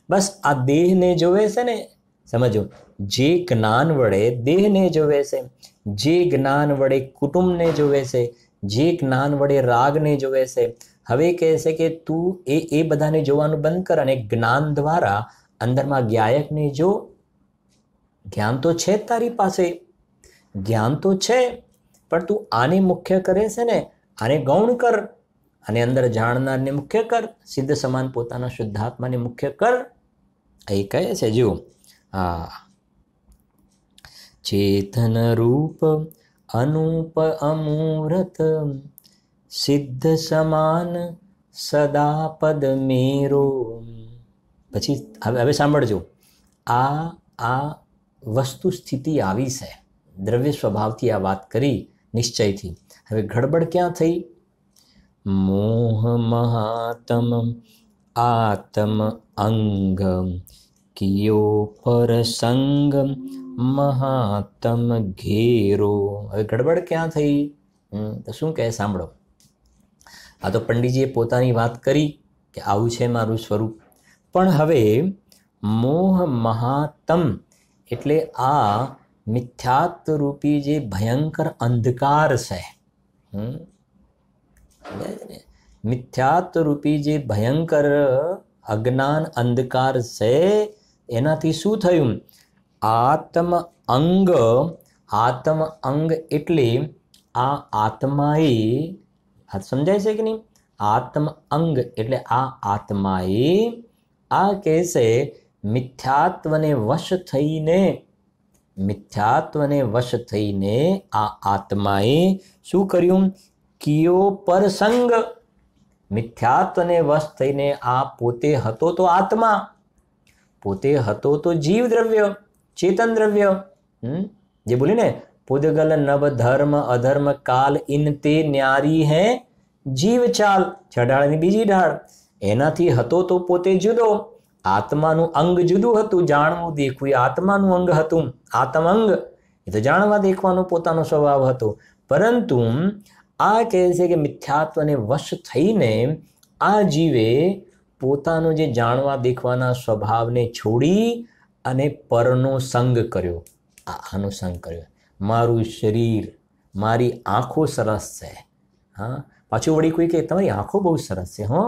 બસ આ દેહને જોવે છે ને, સમજો, જે જ્ઞાન વડે દેહને જોવે છે, જે જ્ઞાન વડે કુટુંબને જોવે છે, જે જ્ઞાન વડે રાગને જોવે છે, હવે કહે છે કે તું એ બધાને જોવાનું બંધ કર અને જ્ઞાન દ્વારા અંદરમાં જ્ઞાયકને જો. જ્ઞાન તો છે તારી પાસે, જ્ઞાન તો છે, પણ તું આને મુખ્ય કરે છે ને, આને ગૌણ કર અને અંદર જાણનારને મુખ્ય કર. સિદ્ધ સમાન પોતાના શુદ્ધાત્માને મુખ્ય કર. એ કહે છે, જો હા, ચેતન રૂપ અનુપ અમૂર્ત સિદ્ધ સમાન સદા પદ મેરો. પછી હવે સાંભળજો, આ વસ્તુ સ્થિતિ આવી છે. દ્રવ્ય સ્વભાવથી આ વાત કરી નિશ્ચયથી. હવે ગડબડ ક્યાં થઈ? મોહ મહાતમ આત્મ અંગ કિયો પર સંગ મહાતમ ઘેરો. હવે ગડબડ ક્યાં થઈ? તો શું કહે સાંભળો. આ તો પંડિતજીએ પોતાની વાત કરી કે આવું છે મારું સ્વરૂપ, પણ હવે મોહ મહાતમ એટલે આ મિથ્યાત્વ રૂપી જે ભયંકર અંધકાર છે, મિથ્યાત્વ રૂપી જે ભયંકર અજ્ઞાન અંધકાર છે, એનાથી શું થયું? આત્મ અંગ. આત્મ અંગ એટલે આ આત્માએ, આ સમજાય છે કે નહીં? આત્મ અંગ એટલે આ આત્માએ, આ કહેશે મિથ્યાત્વને વશ થઈને, મિથ્યાત્વને વશ થઈને આ આત્માએ શું કર્યું? કિયો પર સંગ. મિથ્યાત્વને વશ થઈને આ પોતે હતો તો આત્મા, પોતે હતો તો જીવ દ્રવ્ય, ચેતન દ્રવ્ય, જે બોલી ને, પુદગલ નવ ધર્મ અધર્મ કાલ ઇન તે ન્યારી હે જીવ ચાલ. છડાળની બીજી ઢાળ. એનાથી હતો તો પોતે જુદો, આત્માનું અંગ જુદું હતું, જાણવું દેખવું એ આત્માનું અંગ હતું. આત્મ અંગ એ તો જાણવા દેખવાનો પોતાનો સ્વભાવ હતો. પરંતુ આ કહે છે કે મિથ્યાત્વને વશ થઈને આ જીવે પોતાનો જે જાણવા દેખવાના સ્વભાવને છોડી અને પરનો સંગ કર્યો. આનો સંગ કર્યો. મારું શરીર, મારી આંખો સરસ છે. હા, પાછું વળી કોઈ કહે તમારી આંખો બહુ સરસ છે. હો,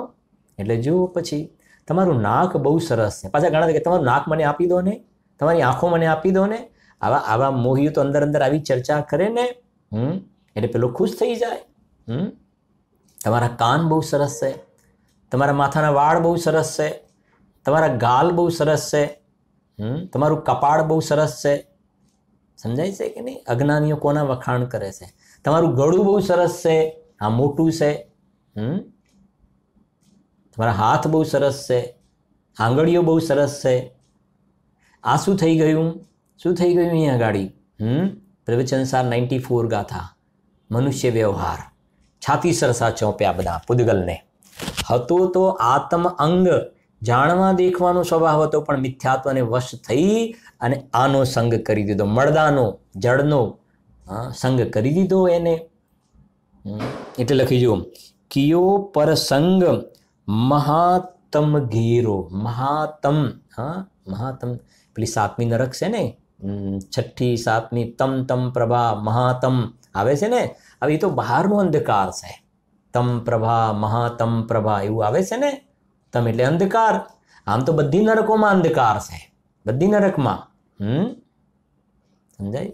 એટલે જુઓ, પછી તમારું નાક બહુ સરસ છે. પાછા ઘણા કે તમારું નાક મને આપી દો ને, તમારી આંખો મને આપી દો ને. આવા મોહીઓ તો અંદર અંદર આવી ચર્ચા કરે ને, એટલે પેલો ખુશ થઈ જાય. તમારા કાન બહુ સરસ છે, તમારા માથાના વાળ બહુ સરસ છે, તમારા ગાલ બહુ સરસ છે, તમારું કપાળ બહુ સરસ છે. સમજાય છે કે નહીં? અજ્ઞાનીઓ કોના વખાણ કરે છે? તમારું ગળું બહુ સરસ છે, આ મોટું છે. તમારા હાથ બહુ સરસ છે, આંગળીઓ બહુ સરસ છે. આ શું થઈ ગયું? શું થઈ ગયું અહીંયા ગાડી? પ્રવચનસાર 94 ગાથા, મનુષ્ય વ્યવહાર, છાતી સરસા ચોંપ્યા બધા પુદગલને. હતો તો આત્મ અંગ, જાણવા દેખવાનો સ્વભાવ હતો, પણ મિથ્યાત્વને વશ થઈ અને આનો સંગ કરી દીધો. મળદાનો, જડનો, હા, સંગ કરી દીધો એને. એટલે લખી જો, કિયો પર સંગ મહાતમ ઘેરો. મહાતમ, હા મહાતમ, પેલી 7મી નરક છે ને, 6ઠ્ઠી 7મી તમ તમ પ્રભા મહાતમ આવે છે ને. હવે એ તો બહારનો અંધકાર છે. તમ પ્રભા મહાતમ પ્રભા એવું આવે છે ને. તમ એટલે અંધકાર. આમ તો બધી નરકોમાં અંધકાર છે, બધી નરકમાં. સમજાય?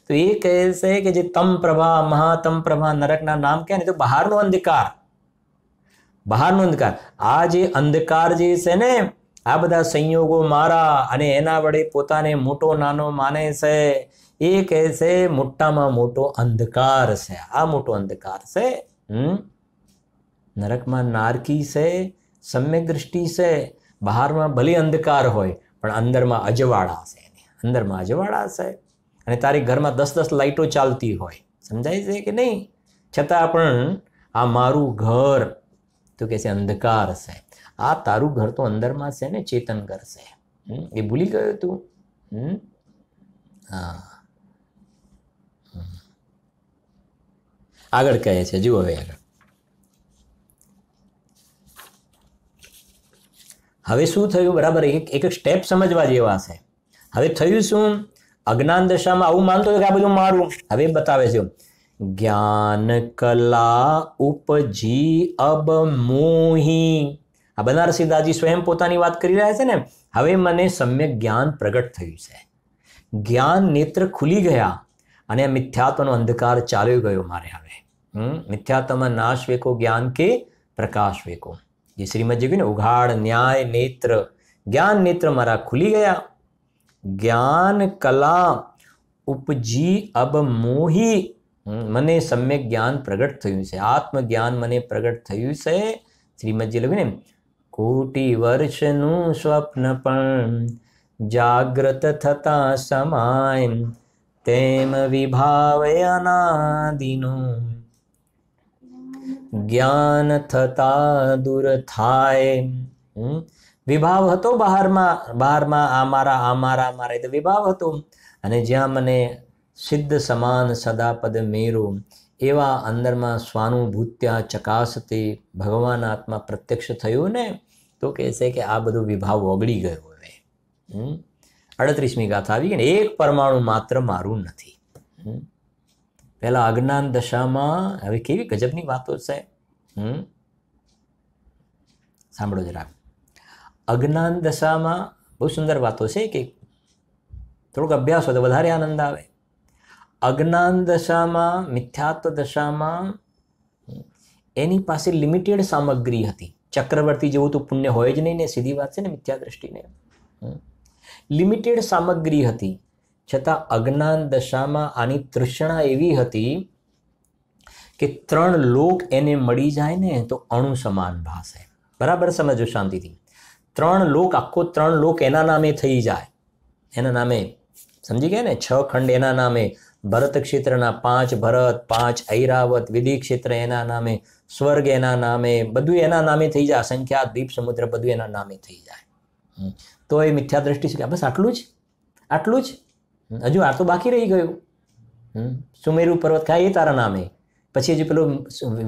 તો એ કહે છે કે જે તમ પ્રભા મહાતમ પ્રભા નરકના નામ કહે ને, તો બહારનો અંધકાર, બહારનો અંધકાર. આ જે અંધકાર જે છે ને, આ બધા સંયોગો મારા અને એના વડે પોતાને મોટો નાનો માને છે, એ કહે છે મોટામાં મોટો અંધકાર છે. આ મોટો અંધકાર છે. નરકમાં નારકી છે, સમ્યક દૃષ્ટિ છે. બહારમાં ભલે અંધકાર હોય પણ અંદરમાં અજવાળા છે, અંદરમાં અજવાળા છે. અને તારી ઘરમાં 10-10 લાઈટો ચાલતી હોય, સમજાય છે કે નહીં, છતાં પણ આ મારું ઘર તો કે છે અંધકાર છે. આ તારું ઘર તો અંદરમાં છે ને, ચેતન ઘર છે. એ ભૂલી ગયો તું? હા. આગળ કહે છે, જુઓ હવે આગળ. હવે શું થયું? બરાબર, એક સ્ટેપ સમજવા જેવા છે. હવે થયું શું? અજ્ઞાન દશામાં આવું માનતો હતો કે આ બધું મારું. હવે બતાવે છે, જ્ઞાન કલા ઉપજી અબ મોહી. આ બનારસી દાજી સ્વયં પોતાની વાત કરી રહ્યા છે ને. હવે મને સમ્યક જ્ઞાન પ્રગટ થયું છે, જ્ઞાન નેત્ર ખુલી ગયા અને આ મિથ્યાત્વનો અંધકાર ચાલ્યો ગયો મારે. હવે મિથ્યાત્વમાં નાશ વેકો જ્ઞાન કે પ્રકાશ વેકો. જે શ્રીમદજી કહ્યું ને, ઉઘાડ ન્યાય નેત્ર, જ્ઞાન નેત્ર મારા ખુલી ગયા. જ્ઞાન કલા ઉપજી અબ મોહી. મને સમ્યક જ્ઞાન પ્રગટ થયું છે, આત્મજ્ઞાન મને પ્રગટ થયું છે. શ્રીમદજી લખ્યું ને, કોટી વર્ષનું સ્વપ્ન પણ જાગ્રત થતા સમાય, તેમ વિભાવ અનાદિનો જ્ઞાન થતા દૂર થાય. વિભાવ હતો બહારમાં આમારા એ તો વિભાવ હતો. અને જ્યાં મને સિદ્ધ સમાન સદાપદ મેરો, એવા અંદરમાં સ્વાનુભૂત્યા ચકાસતે ભગવાન આત્મા પ્રત્યક્ષ થયું ને, તો કહે છે કે આ બધો વિભાવ ઓગળી ગયો. હવે 38મી ગાથા આવી ગઈ ને, એક પરમાણુ માત્ર મારું નથી. પહેલા અજ્ઞાન દશામાં હવે કેવી ગજબની વાતો છે. સાંભળો જરા. અજ્ઞાન દશામાં બહુ સુંદર વાતો છે કે થોડોક અભ્યાસ હોય તો વધારે આનંદ આવે. અજ્ઞાન દશામાં, મિથ્યાત્વ દશામાં એની પાસે લિમિટેડ સામગ્રી હતી. ચક્રવર્તી જેવું તો પુણ્ય હોય જ નહીં ને, સીધી વાત છે ને મિથ્યા દ્રષ્ટિને. લિમિટેડ સામગ્રી હતી, છતાં અજ્ઞાન દશામાં આની તૃષ્ણા એવી હતી કે 3 લોક એને મળી જાય ને તો અણુ સમાન ભાસે. બરાબર સમજો શાંતિથી. 3 લોક, આખો 3 લોક એના નામે થઈ જાય. એના નામે સમજી ગયા ને, 6 ખંડ એના નામે, ભરત ક્ષેત્રના 5 ભરત, 5 ઐરાવત, વિધિ ક્ષેત્ર એના નામે, સ્વર્ગ એના નામે, બધું એના નામે થઈ જાય. અસંખ્યાત દ્વીપ સમુદ્ર બધું એના નામે થઈ જાય. તો એ મિથ્યા દ્રષ્ટિ છે, બસ આટલું જ, આટલું જ, હજુ આ તો બાકી રહી ગયું. સુમેરુ પર્વત ખાય એ તારા નામે, પછી હજુ પેલું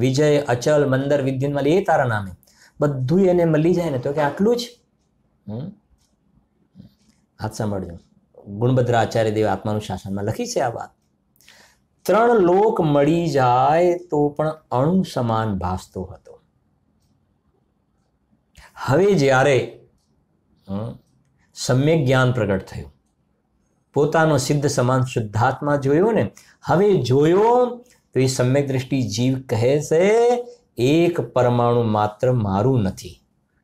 વિજય, અચલ, મંદર, વિદ્યુન્માલી એ તારા નામે, બધું એને મળી જાય ને તો કે આટલું જ. હાથ સાંભળજો, ગુણભદ્ર આચાર્ય દેવ આત્માનું શાસનમાં લખી છે આ વાત. 3 લોક મળી જાય તો પણ અણુ સમાન ભાસતો હતો. હવે જ્યારે સમ્યક જ્ઞાન પ્રગટ થયું, પોતાનો સિદ્ધ સમાન શુદ્ધાત્મા જોયો ને, હવે જોયો તો એ સમ્યક દ્રષ્ટિ જીવ કહે છે એક પરમાણુ માત્ર મારું નથી.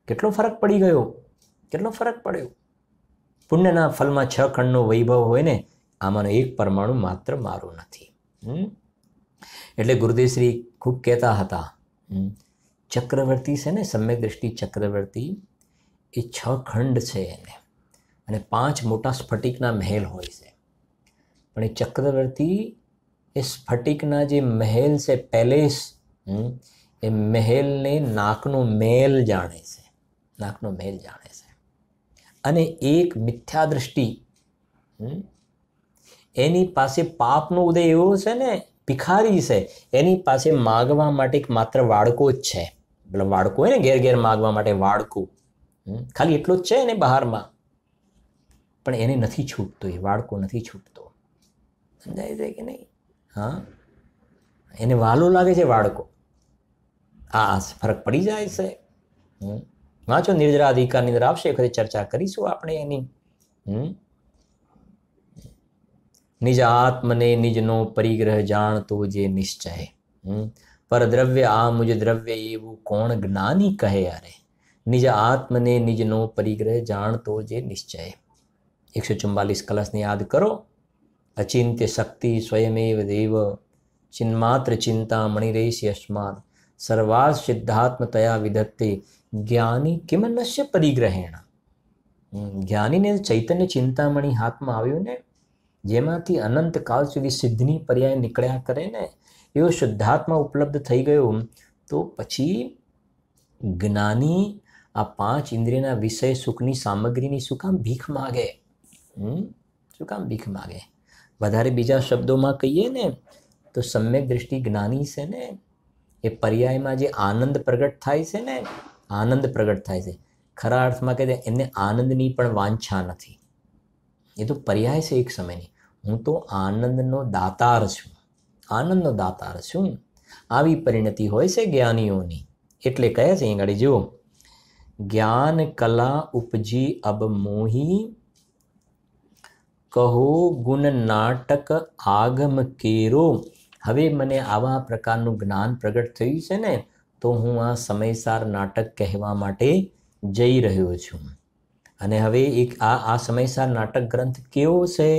કેટલો ફરક પડી ગયો, કેટલો ફરક પડ્યો. પુણ્યના ફલમાં 6 ખંડનો વૈભવ હોય ને, આમાંનો એક પરમાણુ માત્ર મારું નથી. એટલે ગુરુદેવશ્રી ખૂબ કહેતા હતા, ચક્રવર્તી છે ને, સમ્યક દ્રષ્ટિ ચક્રવર્તી, એ 6 ખંડ છે એને, અને 5 મોટા સ્ફટિકના મહેલ હોય છે. પણ એ ચક્રવર્તી એ સ્ફટિકના જે મહેલ છે, પેલેસ, એ મહેલને નાકનો મેલ જાણે છે, નાકનો મેલ જાણે છે. અને એક મિથ્યા દ્રષ્ટિ, એની પાસે પાપનો ઉદય એવો છે ને, ભિખારી છે, એની પાસે માગવા માટે એક માત્ર વાડકો જ છે. એટલે વાડકો હોય ને, ઘેર ઘેર માગવા માટે વાડકું, ખાલી એટલું જ છે ને બહારમાં, પણ એને નથી છૂટતો, એ વાડકો નથી છૂટતો. સમજાય છે કે નહીં? હા, એને વાલો લાગે છે વાડકો. આ ફરક પડી જાય છે. વાંચો નિર્જરા અધિકારની અંદર આવશે, વખતે ચર્ચા કરીશું આપણે એની. નિજ આત્મને નિજનો પરિગ્રહ જાણતો જે નિશ્ચય. પર દ્રવ્ય આ મુજ દ્રવ્ય એવું કોણ જ્ઞાની કહે. અરે નિજ આત્મને નિજનો પરિગ્રહ જાણતો જે નિશ્ચય. 144 કલશને યાદ કરો. અચિંત્ય શક્તિ સ્વયમેવ દેવ, ચિન્માત્ર ચિંતા મણિરેશી અસ્માન, સર્વાસ સિદ્ધાત્મતયા વિધત્તે, જ્ઞાની કિમ નશ્ય પરિગ્રહેણ. જ્ઞાનીને ચૈતન્ય ચિંતામણી હાથમાં આવ્યું ને, જેમાંથી અનંત કાળ સુધી સિદ્ધની પર્યાય નીકળ્યા કરે ને, એવો શુદ્ધાત્મા ઉપલબ્ધ થઈ ગયો. તો પછી જ્ઞાની આ 5 ઇન્દ્રિયના વિષય સુખની સામગ્રીની શું કામ ભીખ માગે? શું કામ ભીખ માગે? વધારે બીજા શબ્દોમાં કહીએ ને તો સમ્યક દ્રષ્ટિ જ્ઞાની છે ને, એ પર્યાયમાં જે આનંદ પ્રગટ થાય છે ને, આનંદ પ્રગટ થાય છે, ખરા અર્થમાં કહે એને આનંદની પણ વાંછા નથી. એ તો પર્યાય છે એક સમયની. હું તો આનંદનો દાતાર છું, આનંદનો દાતાર છું. આવી પરિણતિ હોય છે જ્ઞાનીઓની. એટલે કહે છે અહીં આગળ જુઓ, જ્ઞાન કલા ઉપજી અબ મોહી, કહો ગુણ નાટક આગમ કેરો. હવે મને આવા પ્રકારનું જ્ઞાન પ્રગટ થયું છે ને, તો હું આ સમયસાર નાટક કહેવા માટે જઈ રહ્યો છું. અને હવે એક આ સમયસાર નાટક ગ્રંથ કેવો છે?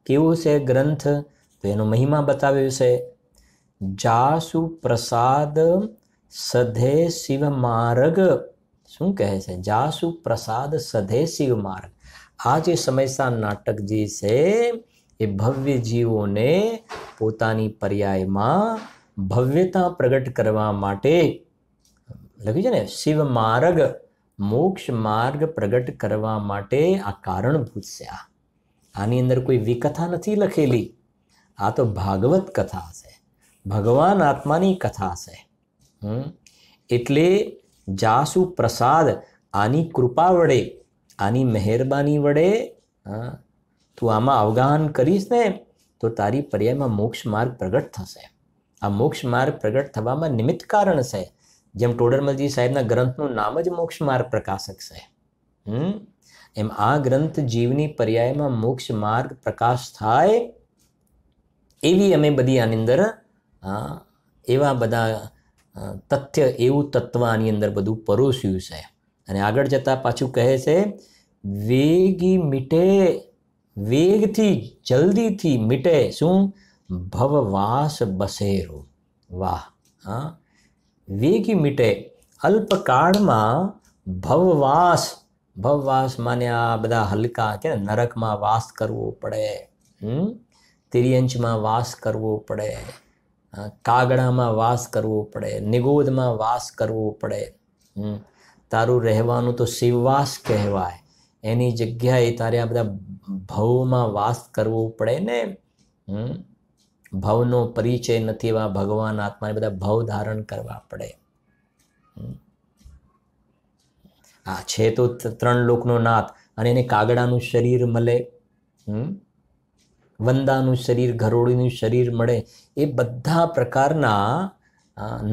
કેવો છે ગ્રંથ? તો એનો મહિમા બતાવ્યો છે. જાસુ પ્રસાદ સધે શિવ માર્ગ. શું કહે છે? જાસુ પ્રસાદ સધે શિવ માર્ગ. આ જે સમયસાર નાટક જે છે એ ભવ્ય જીવોને પોતાની પર્યાયમાં ભવ્યતા પ્રગટ કરવા માટે લખ્યું છે ને, શિવ માર્ગ, મોક્ષ માર્ગ પ્રગટ કરવા માટે આ કારણભૂત છે. આની અંદર કોઈ વિકથા નથી લખેલી. આ તો ભાગવત કથા છે, ભગવાન આત્માની કથા છે. એટલે જાસુ પ્રસાદ, આની કૃપા વડે, આની મહેરબાની વડે તું આમાં અવગાહન કરીશ ને, તો તારી પર્યાયમાં મોક્ષ માર્ગ પ્રગટ થશે. આ મોક્ષ માર્ગ પ્રગટ થવામાં નિમિત્ત કારણ છે. જેમ ટોડરમલજી સાહેબના ગ્રંથનું નામ જ મોક્ષ માર્ગ પ્રકાશક છે, એમ આ ગ્રંથ જીવની પર્યાયમાં મોક્ષ માર્ગ પ્રકાશ થાય એવી અમે બધી આની અંદર એવા બધા તથ્ય, એવું તત્વ આની અંદર બધું પરોસ્યું છે. અને આગળ જતાં પાછું કહે છે, વેગી મીટે, વેગથી જલ્દીથી મીટે શું? ભવવાસ બસેરો. વાહ! વેગી મીટે, અલ્પકાળમાં ભવવાસ. ભવવાસ માને આ બધા હલકા કે નરકમાં વાસ કરવો પડે, તિર્યંચમાં વાસ કરવો પડે, કાગડામાં વાસ કરવો પડે, નિગોદમાં વાસ કરવો પડે. તારું રહેવાનું તો શિવવાસ કહેવાય. એની જગ્યાએ તારે આ બધા ભવમાં વાસ કરવો પડે ને. ભવનો પરિચય નથી એવા ભગવાન આત્માને બધા ભવ ધારણ કરવા પડે. આ છે તો 3 લોકનો નાથ, અને એને કાગડાનું શરીર મળે, વંદાનું શરીર, ઘરોડીનું શરીર મળે. એ બધા પ્રકારના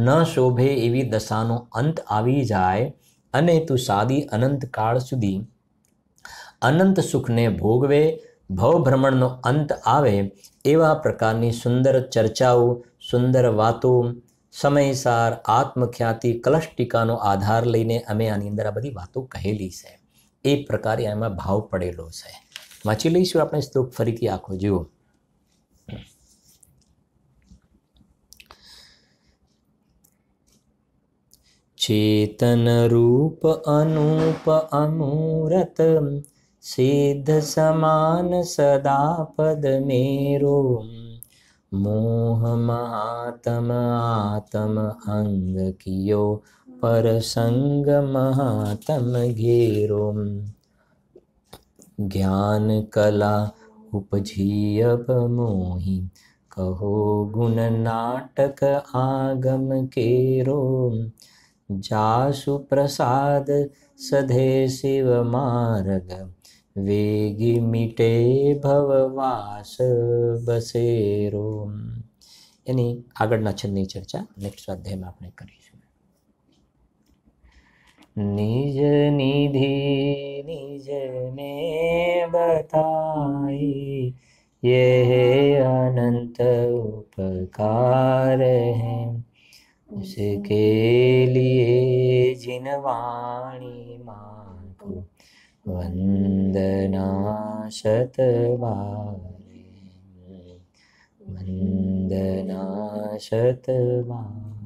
ન શોભે એવી દશાનો અંત આવી જાય અને તું સાદી અનંત કાળ સુધી અનંત સુખને ભોગવે, ભવભ્રમણનો અંત આવે એવા પ્રકારની સુંદર ચર્ચાઓ, સુંદર વાતો, સમયસાર આત્મખ્યાતિ કલશ ટીકાનો આધાર લઈને અમે આની અંદર આ બધી વાતો કહેલી છે. એ પ્રકારે એમાં ભાવ પડેલો છે. વાંચી લઈશું આપણે શ્લોક ફરીથી આખો. જુઓ, ચેતન રૂપ અનુપ અમૂરત, સિદ્ધ સમાન સદા પદ મેરો, મોહ મહાતમ આતમ અંગ કિયો, પર સંગ મહાતમ ઘેરો, જ્ઞાન કલા उपजी अब मोहि कहो गुण नाटक आगम केरो जासु प्रसाद सधे शिव मार्ग वेगी मिटे भववास बसेरो। એની આગળના છંદની ચર્ચા નેક્સ્ટ સ્વાધ્યાયમાં આપણે કરીશું. નિજ નિધિ નિજ ને बताई ये अनंत उपकार है उसके लिए जिन वाणी माको वंदना शतबार वंदना शतबार.